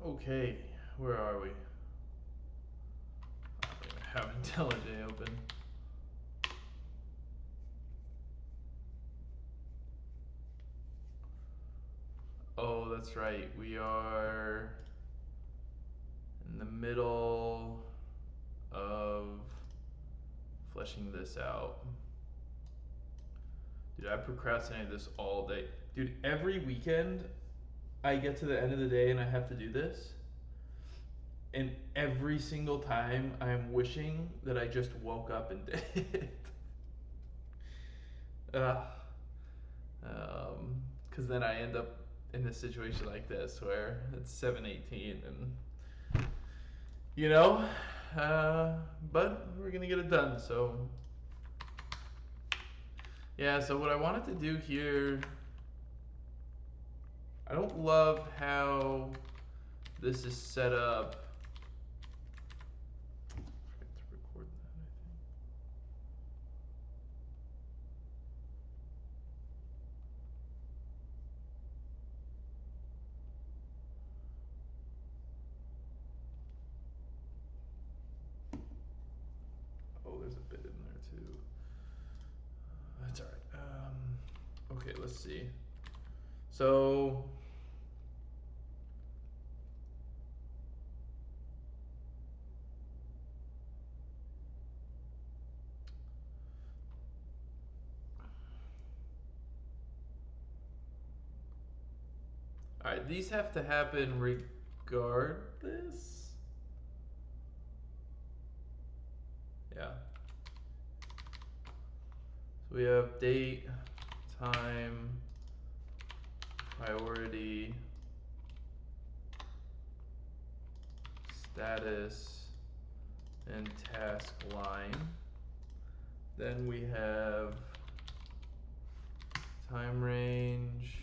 Okay, where are we? I don't even have IntelliJ open. Oh, that's right. We are in the middle of fleshing this out. Dude, I procrastinated this all day. Dude, every weekend I get to the end of the day and I have to do this. And every single time I'm wishing that I just woke up and did it. Because then I end up in a situation like this where it's 7:18 and you know, but we're gonna get it done. So yeah, so what I wanted to do here, I don't love how this is set up. I forgot to record that, I think. Oh, there's a bit in there too. That's all right. Okay, let's see. So all right, these have to happen regardless. Yeah. So we have date, time, priority, status, and task line. Then we have time range,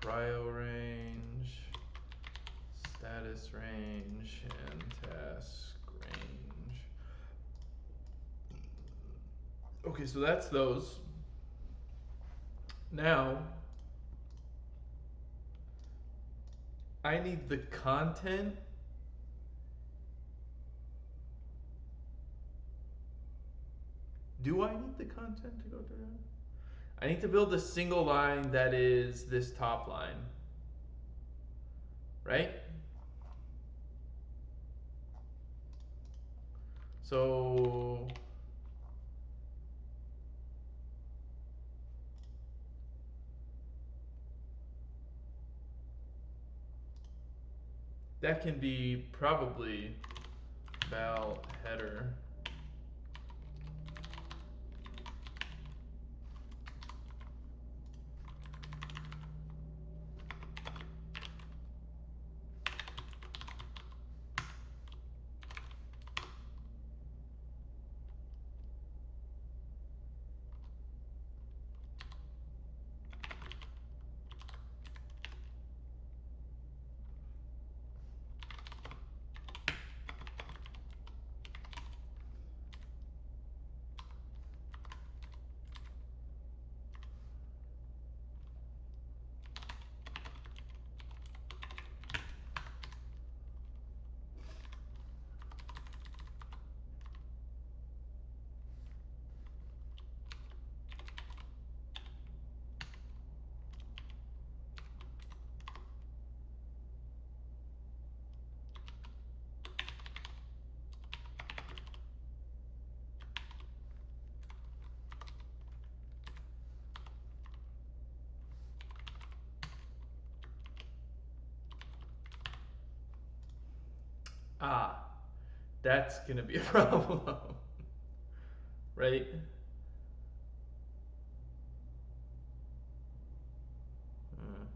prio range, status range, and task range. Okay, so that's those. Now, I need the content. Do I need the content to go through that? I need to build a single line that is this top line, right? So that can be probably val header. Ah, that's gonna be a problem, right? Hmm.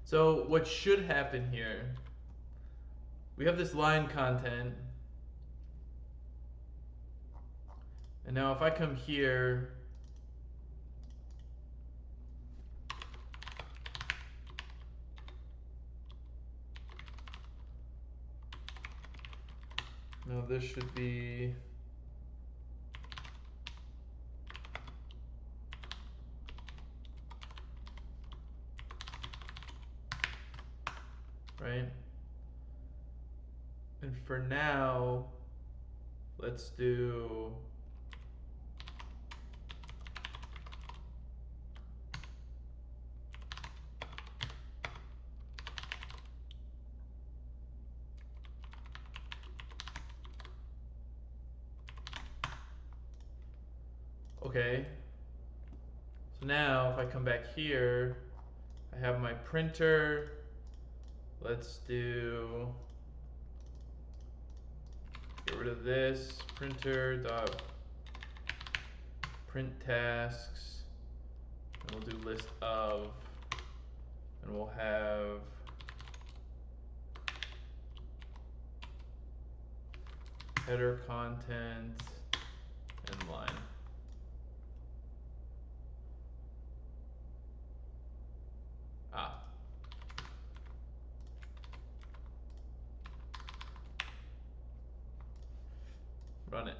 So what should happen here, we have this line content, and now if I come here, now this should be now let's do okay. So now if I come back here, I have my printer. Let's do get rid of this printer dot print tasks, and we'll do list of, and we'll have header content and line. Ah. Run it.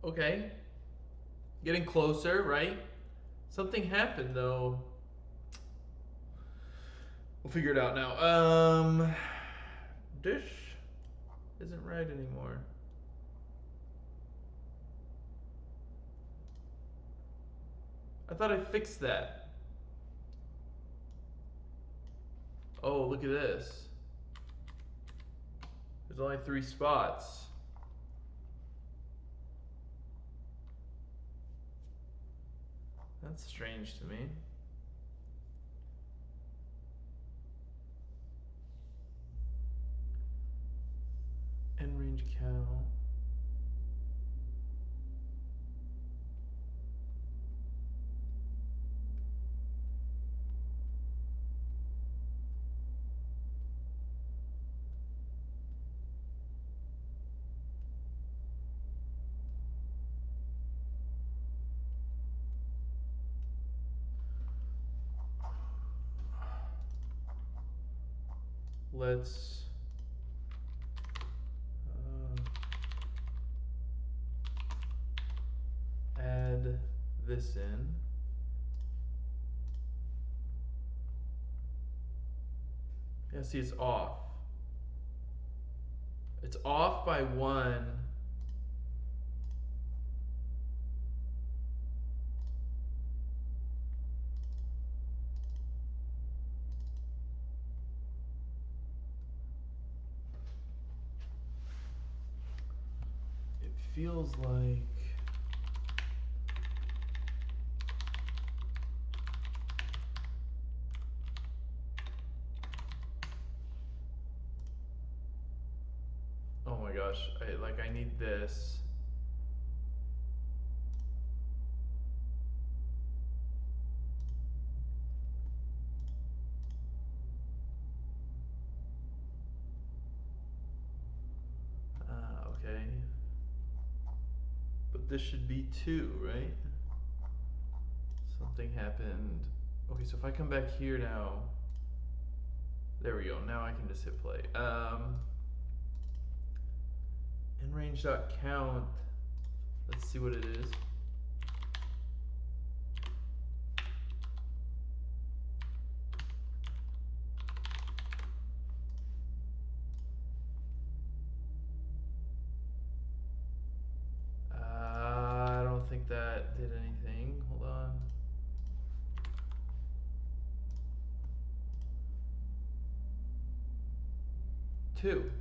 Okay. Getting closer, right? Something happened though. We'll figure it out now. This isn't right anymore. I thought I fixed that. Oh, look at this. There's only 3 spots. That's strange to me. End range count. Let's add this in. Yeah, see, it's off. It's off by 1. It feels like oh my gosh, I need this. Okay. But this should be 2, right? Something happened. Okay, so if I come back here now, there we go. Now I can just hit play. InRange.count. Let's see what it is. I don't think that did anything. Hold on. Two.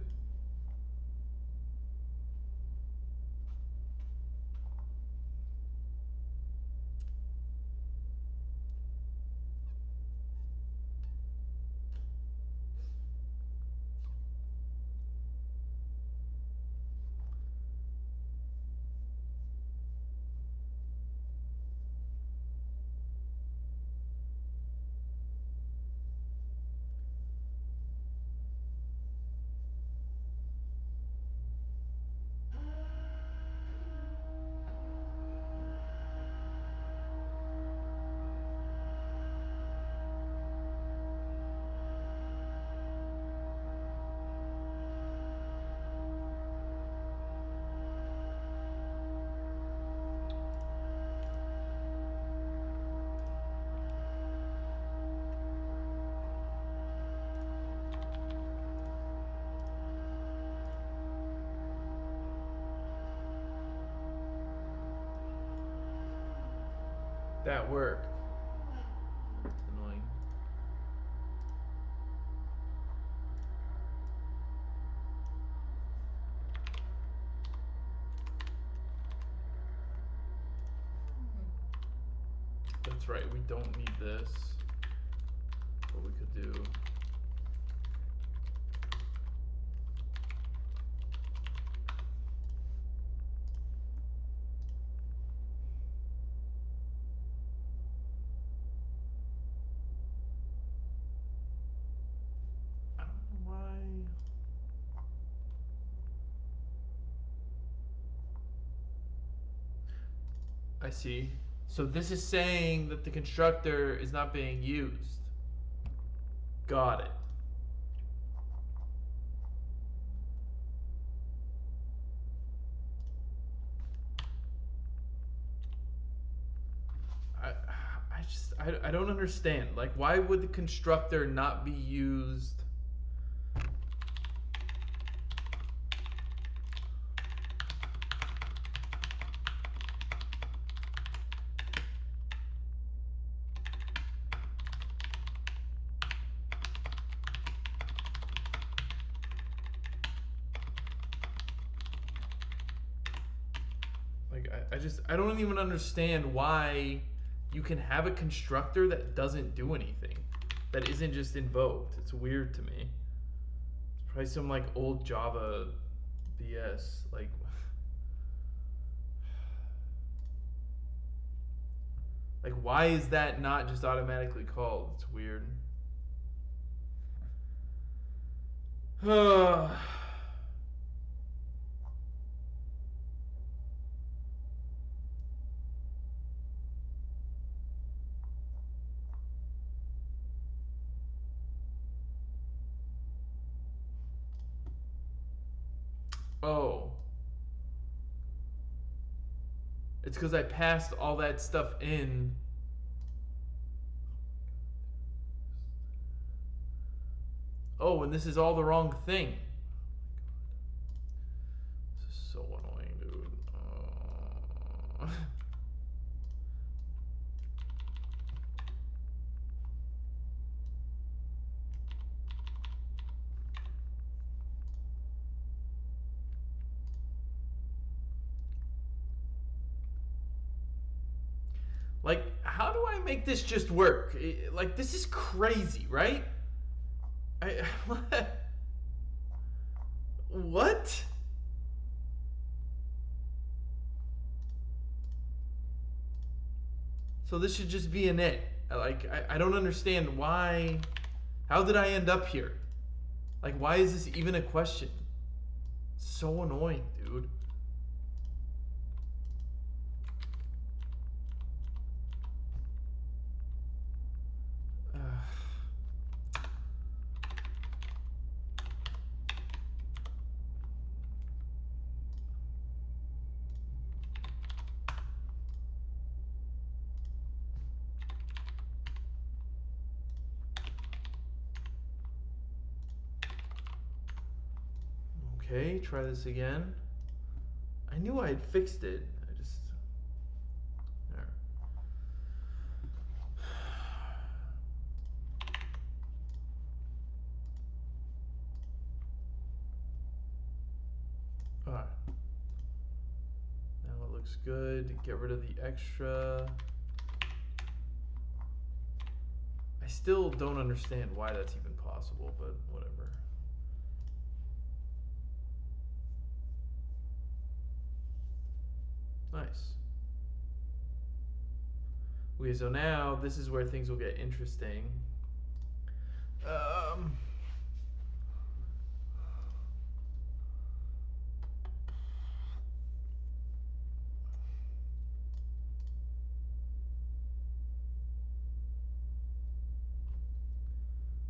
that worked. Annoying. That's right, we don't need this. What we could do. I don't know why. I see. So this is saying that the constructor is not being used. Got it. I don't understand. Like, why would the constructor not be used? Like, I don't even understand why you can have a constructor that doesn't do anything, that isn't just invoked. It's weird to me. It's probably some like old Java BS. Like why is that not just automatically called? It's weird. Oh. It's because I passed all that stuff in. Oh, and this is all the wrong thing. This is so annoying, dude. Like, how do I make this just work? Like, this is crazy, right? What? So this should just be an it. Like, I don't understand why. How did I end up here? Like, why is this even a question? It's so annoying, dude. Okay, try this again. I knew I had fixed it. I just... There. Alright. Now it looks good. Get rid of the extra. I still don't understand why that's even possible, but whatever. Nice. Okay, so now this is where things will get interesting.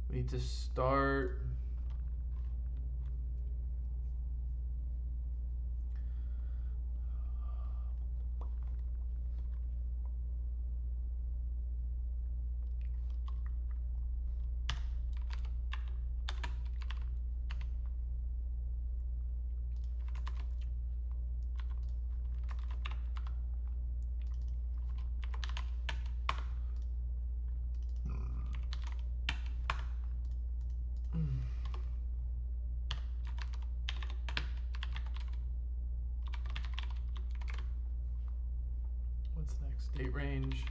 We need to start. Date range.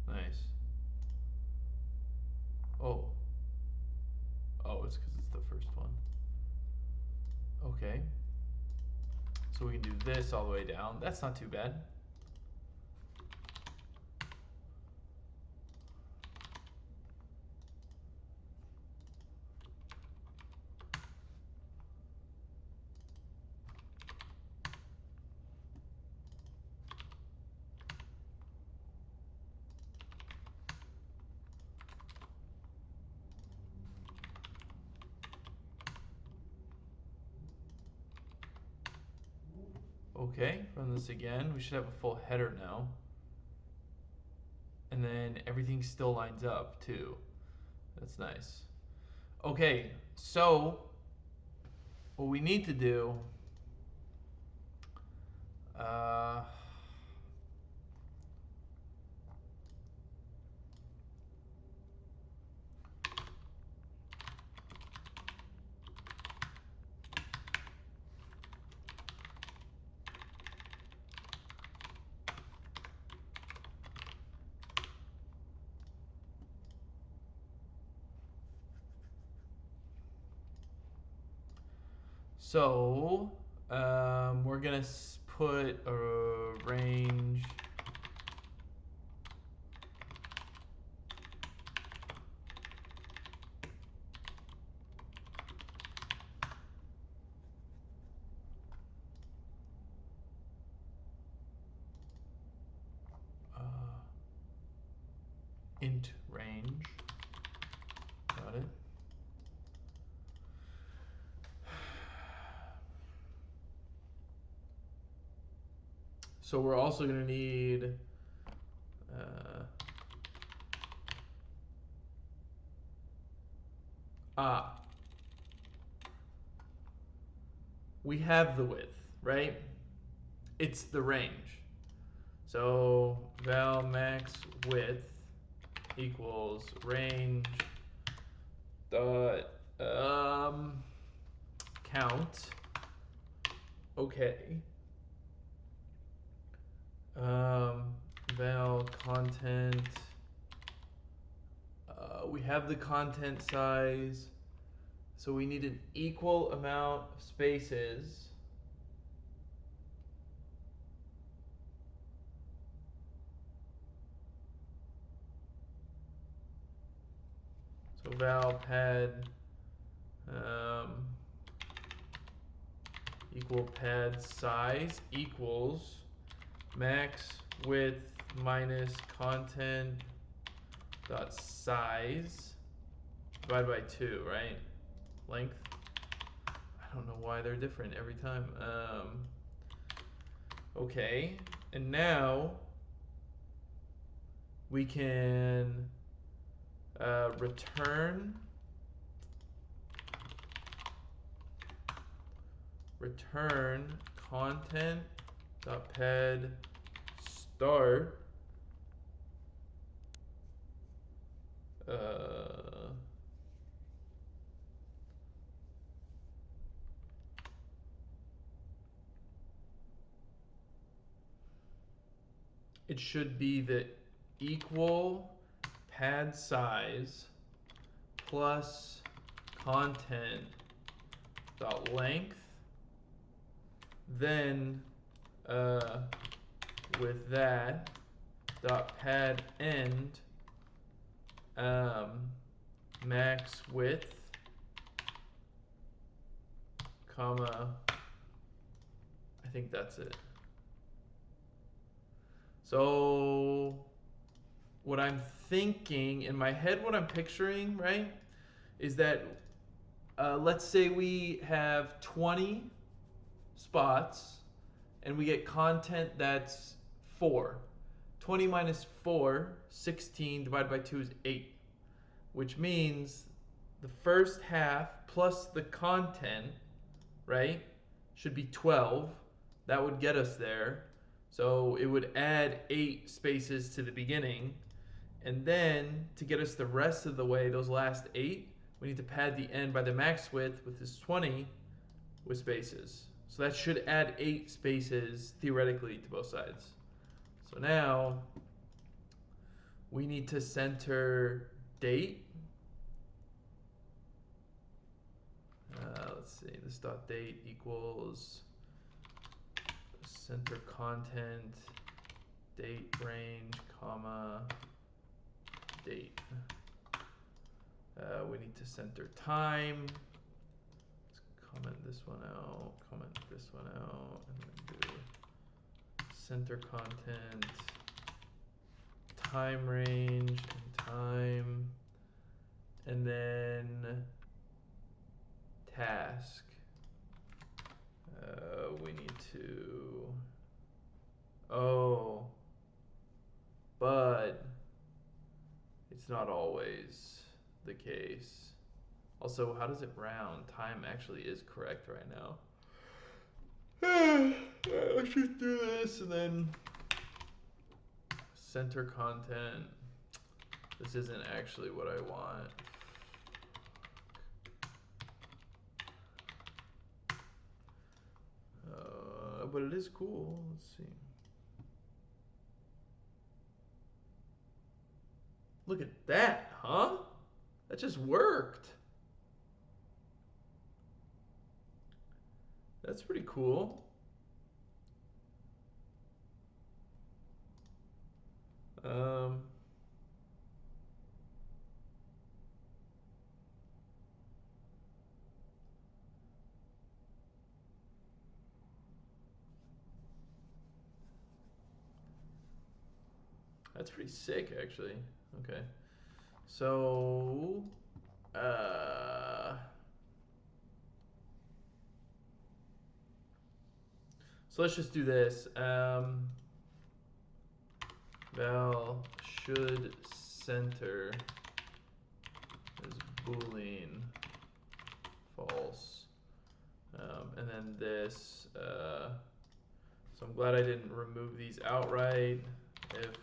Nice. Oh. Oh, it's because it's the first one. Okay. So we can do this all the way down. That's not too bad. Okay, run this again. We should have a full header now. And then everything still lines up too. That's nice. Okay, so what we need to do, uh, so we're gonna put a range. Int range. Got it. So we're also going to need we have the width, right? It's the range. So val max width equals range dot count. Okay. Val content. We have the content size. So we need an equal amount of spaces. So val pad equal pad size equals max width minus content dot size divided by 2, right? Length. I don't know why they're different every time. Okay, and now we can return content dot pad start it should be the equal pad size plus content dot length, then with that dot pad end max width comma, I think that's it. So what I'm thinking in my head, what I'm picturing, right, is that let's say we have 20 spots and we get content that's 4. 20 minus 4, 16 divided by 2 is 8, which means the first half plus the content, right, should be 12. That would get us there. So it would add 8 spaces to the beginning. And then to get us the rest of the way, those last 8, we need to pad the end by the max width, which is 20, with spaces. So that should add 8 spaces theoretically to both sides. So now we need to center date. Let's see, this dot date equals center content date range comma date. We need to center time. Let's comment this one out, comment this one out, and then do center content, time range, and time, and then task. We need to, oh, but it's not always the case. Also, how does it round? Time actually is correct right now. Let's just do this and then center content. This isn't actually what I want. But it is cool. Let's see. Look at that, huh? That just worked. That's pretty cool. That's pretty sick, actually. Okay. So, so let's just do this. Val should center is boolean false. And then this, so I'm glad I didn't remove these outright. If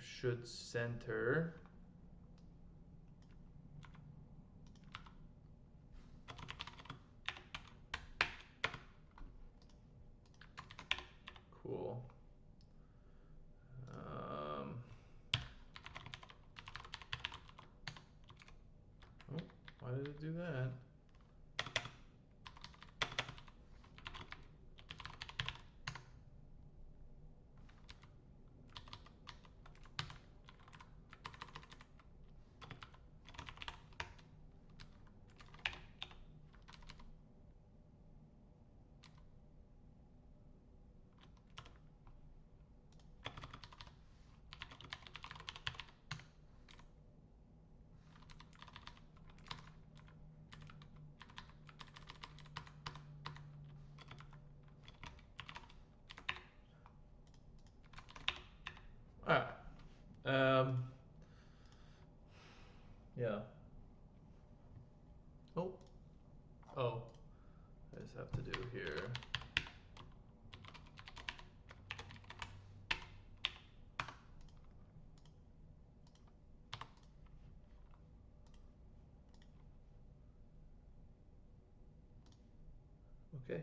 should center cool. Oh, why did it do that? Alright. Yeah. Oh. I just have to do here. Okay.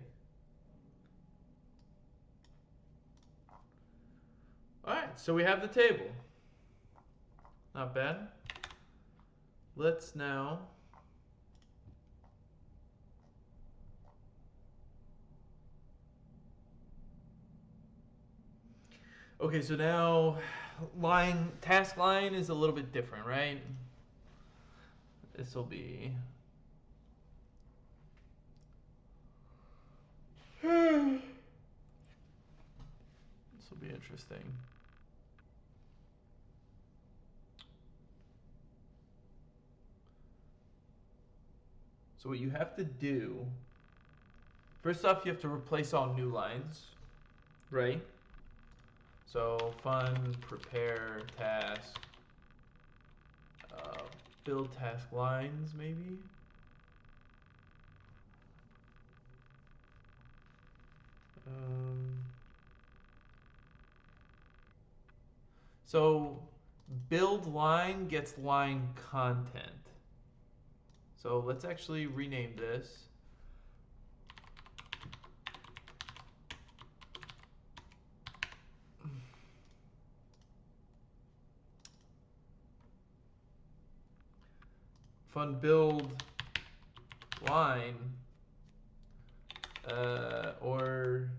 Alright, so we have the table. Not bad. Let's now okay, so now task line is a little bit different, right? This will be this will be interesting. So what you have to do, first off, you have to replace all new lines, right? So fun, prepare, task, build task lines, maybe? So build line gets line content. So let's actually rename this. Fun build line or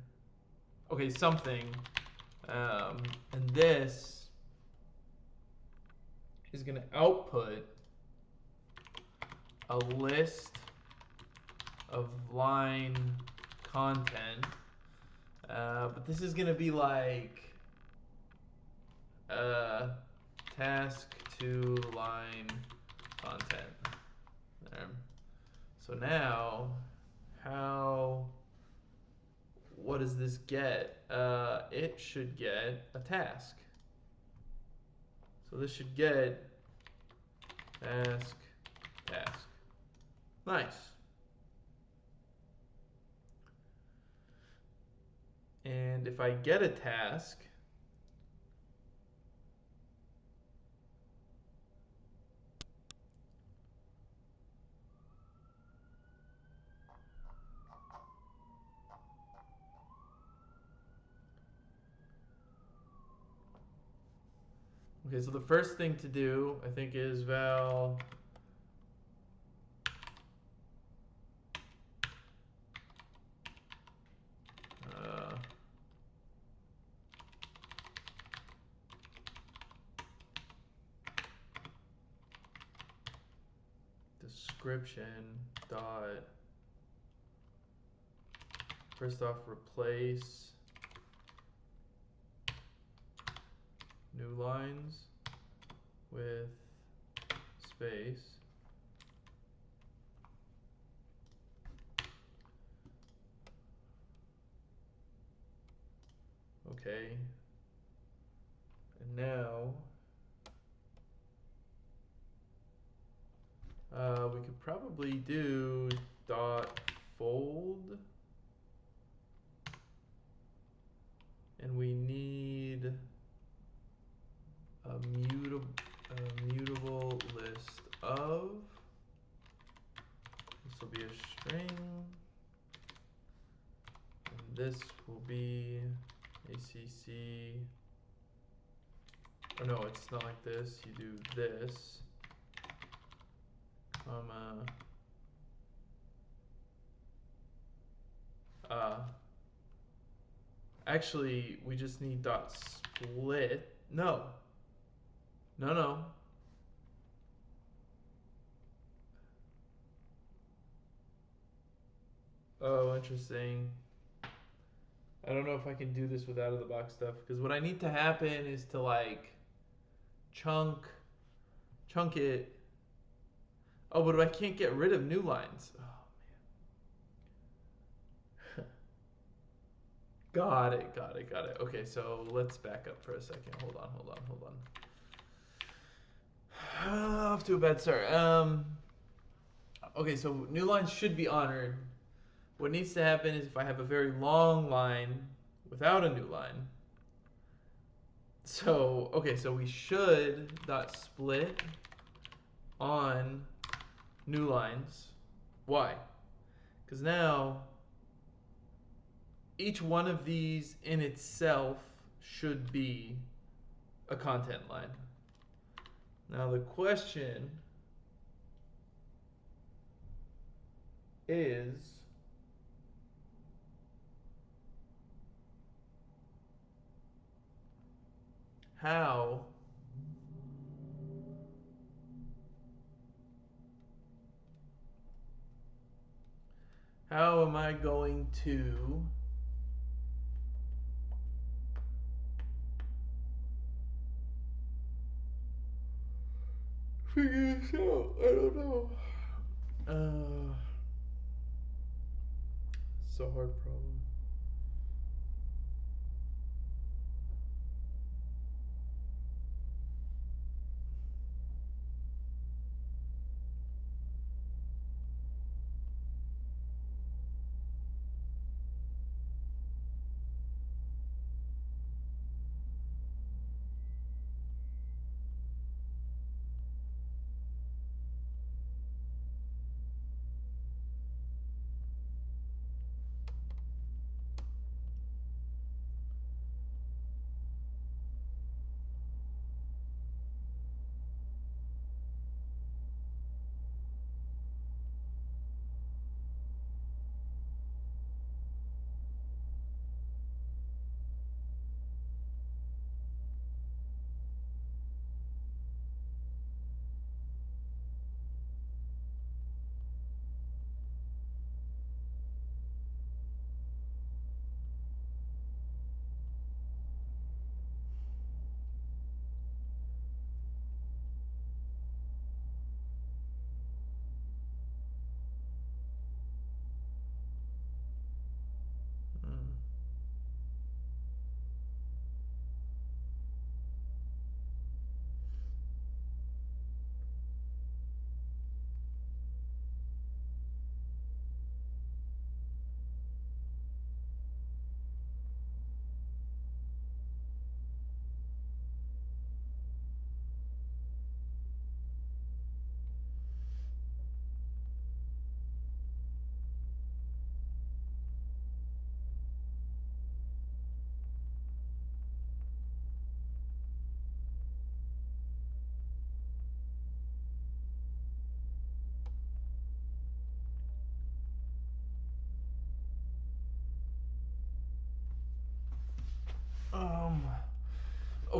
okay, something. And this is going to output a list of line content. But this is going to be like task to line content. There. So now, what does this get? It should get a task. So this should get task. Nice. And if I get a task, okay, so the first thing to do, I think, is val description dot first off replace new lines with space. Okay. And now we could probably do dot fold, and we need a mutable list of. This will be a string, and this will be ACC. Oh no, it's not like this. You do this, comma. Actually, we just need dot split. No. No. Oh, interesting. I don't know if I can do this with out of the box stuff, because what I need to happen is to like chunk it. Oh, but I can't get rid of new lines. Oh man. Got it. Okay, so let's back up for a second. Hold on. Off to a bad start. Okay, so new lines should be honored. What needs to happen is if I have a very long line without a new line. So, okay, so we should dot split on new lines. Why? Because now each one of these in itself should be a content line. Now the question is, how am I going to figure this out? I don't know. It's a hard problem.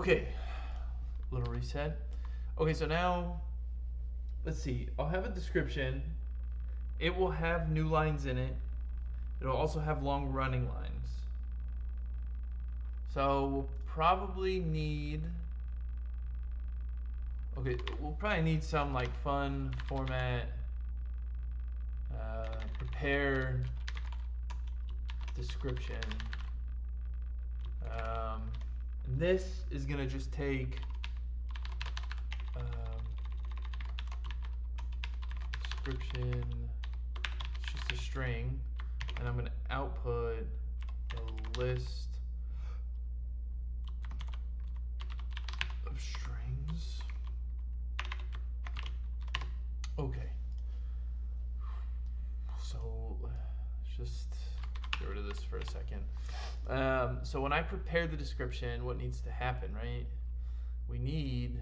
Okay, little reset. Okay, so now, let's see. I'll have a description. It will have new lines in it. It'll also have long running lines. So we'll probably need, okay, we'll probably need some like fun format, prepare description. And this is gonna just take description, it's just a string, and I'm gonna output a list of strings. Okay. So let's just get rid of this for a second. So when I prepare the description, what needs to happen, right? We need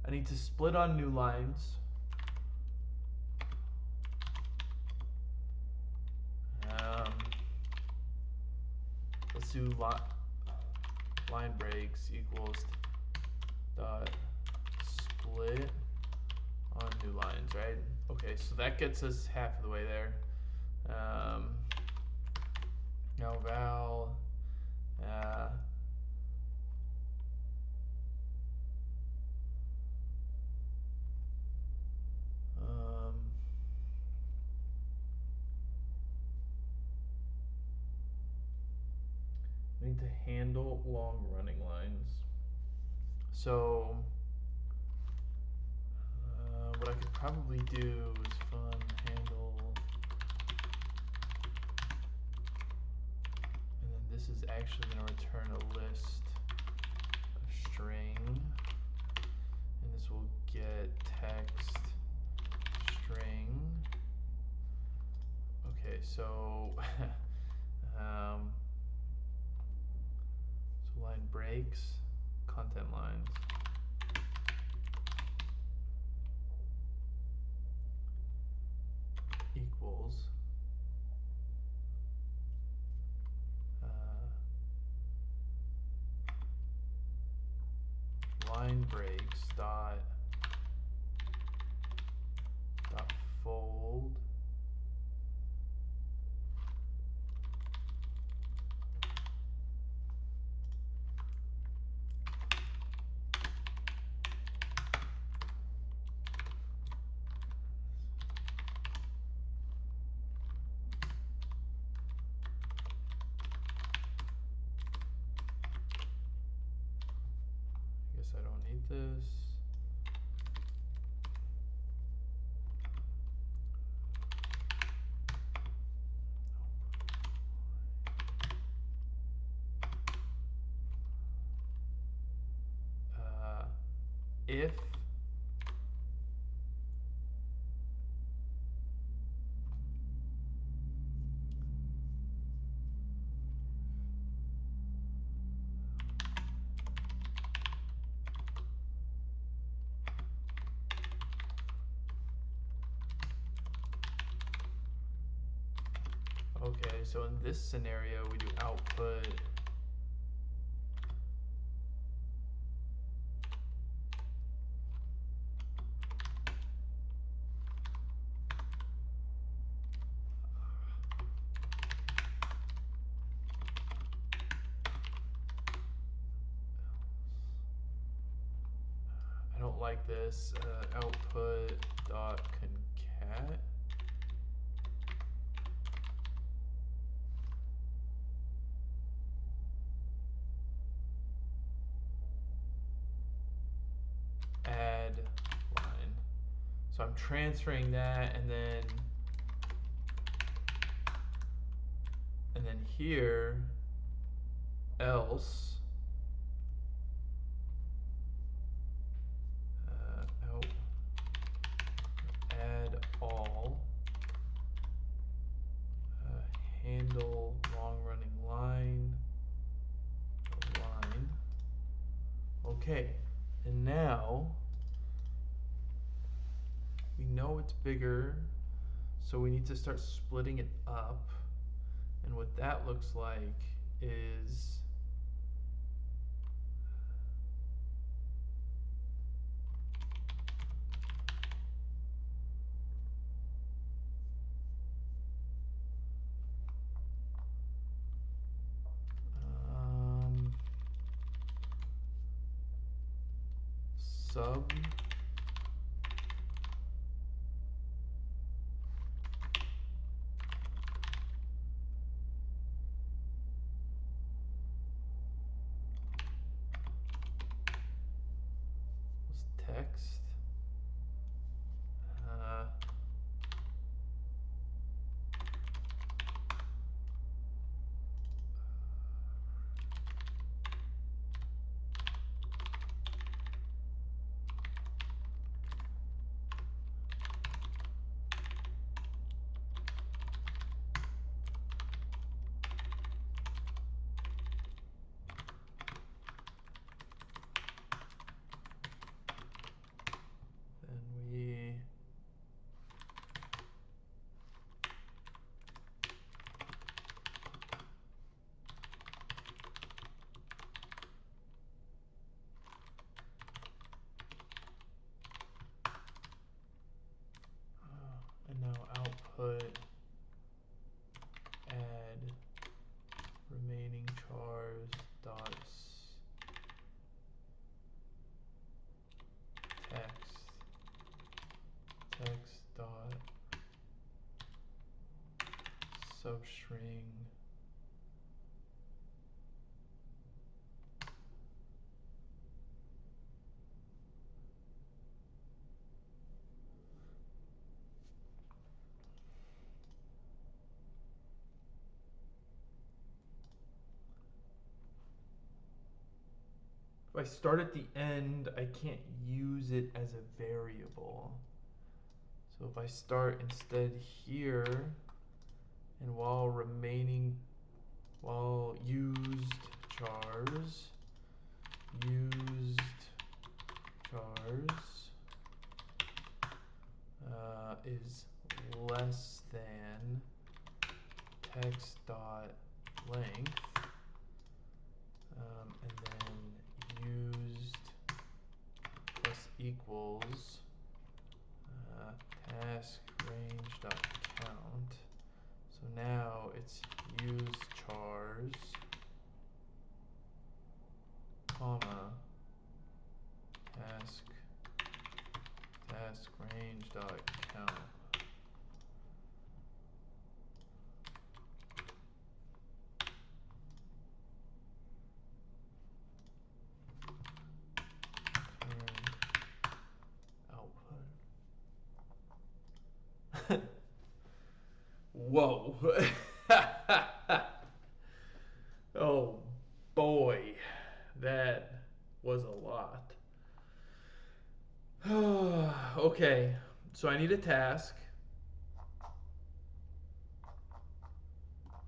I need to split on new lines. Let's do line breaks equals dot split on new lines, right? Okay, so that gets us half of the way there. Now val I need to handle long running lines. So what I could probably do is fun handle, and then this is actually going to return a list of string, and this will get text string. Okay, so so line breaks, content lines. Equals line breaks dot fold I don't need this. If okay, so in this scenario we do output I don't like this, output dot concat. Add line. So I'm transferring that, and then here else out add all handle long running line. Okay, and now know it's bigger, so we need to start splitting it up. And what that looks like is sub text. Then we and now output add remaining chars dot text dot substring if I start at the end, I can't use it as a variable. So if I start instead here, and while used chars is less than text dot length, and then used plus equals task range dot count. So now it's use chars, comma, task range dot count. Output. Whoa. Oh boy, that was a lot. Okay, so I need a task.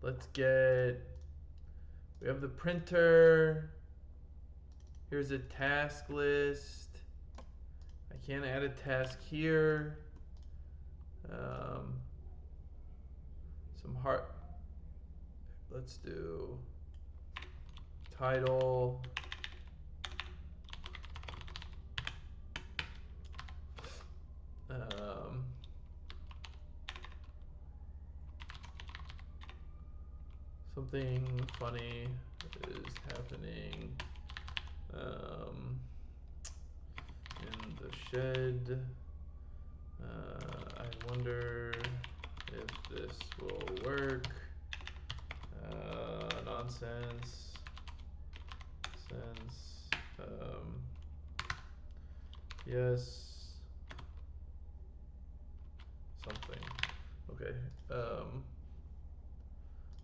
Let's get, we have the printer. Here's a task list. I can't add a task here. Some heart. Let's do title. Something funny is happening in the shed. I wonder if this will work. Nonsense. Yes. Something. Okay.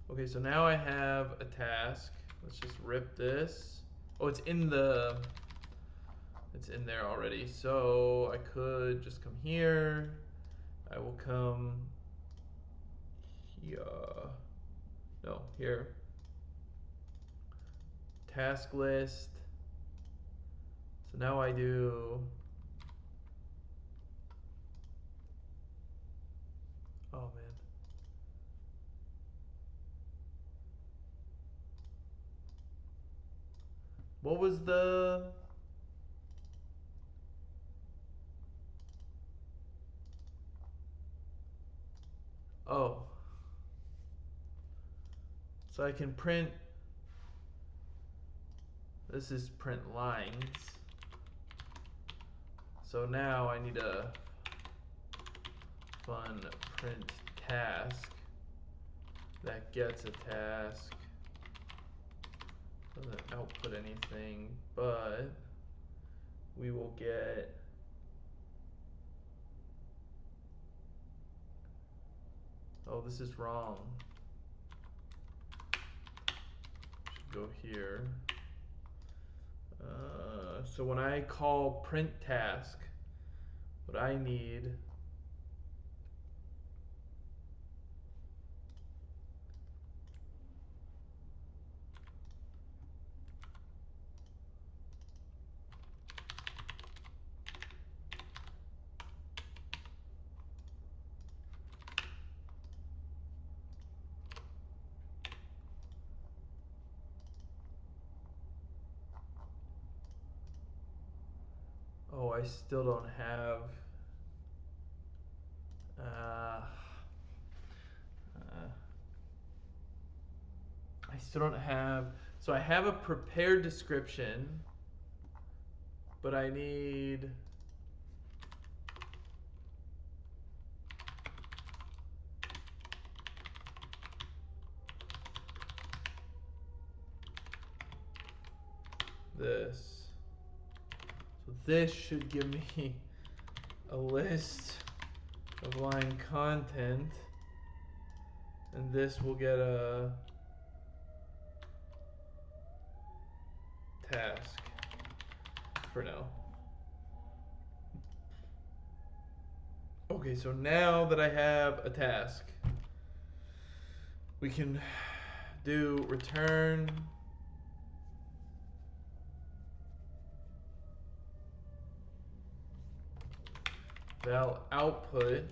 Okay, so now I have a task. Let's just rip this. Oh, it's in there already. So I could just come here. I will come here. No, here. Task list. So now I do Oh man. What was the... Oh. So I can print... This is print lines. So now I need a fun print task that gets a task. Doesn't output anything, but we will get... Oh, this is wrong. Should go here. So when I call print task, what I need... Oh, I still don't have... I still don't have... So I have a prepared description, but I need... this. So this should give me a list of line content, and this will get a task for now. Okay, so now that I have a task, we can do return val output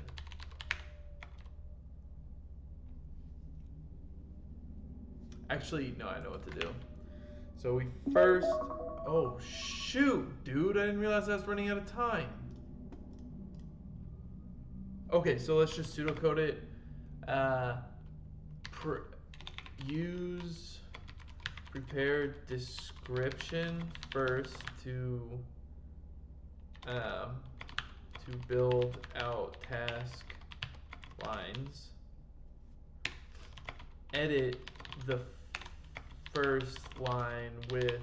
Actually, no, I know what to do. So we first... Oh, shoot, dude. I didn't realize I was running out of time. Okay, so let's just pseudocode it. Use prepared description first to build out task lines. Edit the first line with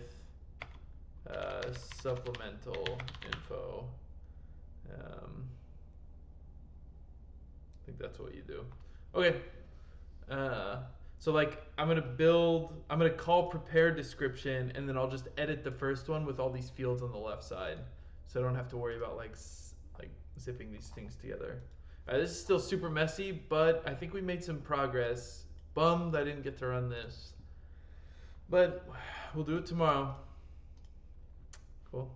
supplemental info. I think that's what you do. Okay. So like I'm gonna call prepared description, and then I'll just edit the first one with all these fields on the left side, so I don't have to worry about like zipping these things together. This is still super messy, but I think we made some progress. Bummed I didn't get to run this, but we'll do it tomorrow. Cool.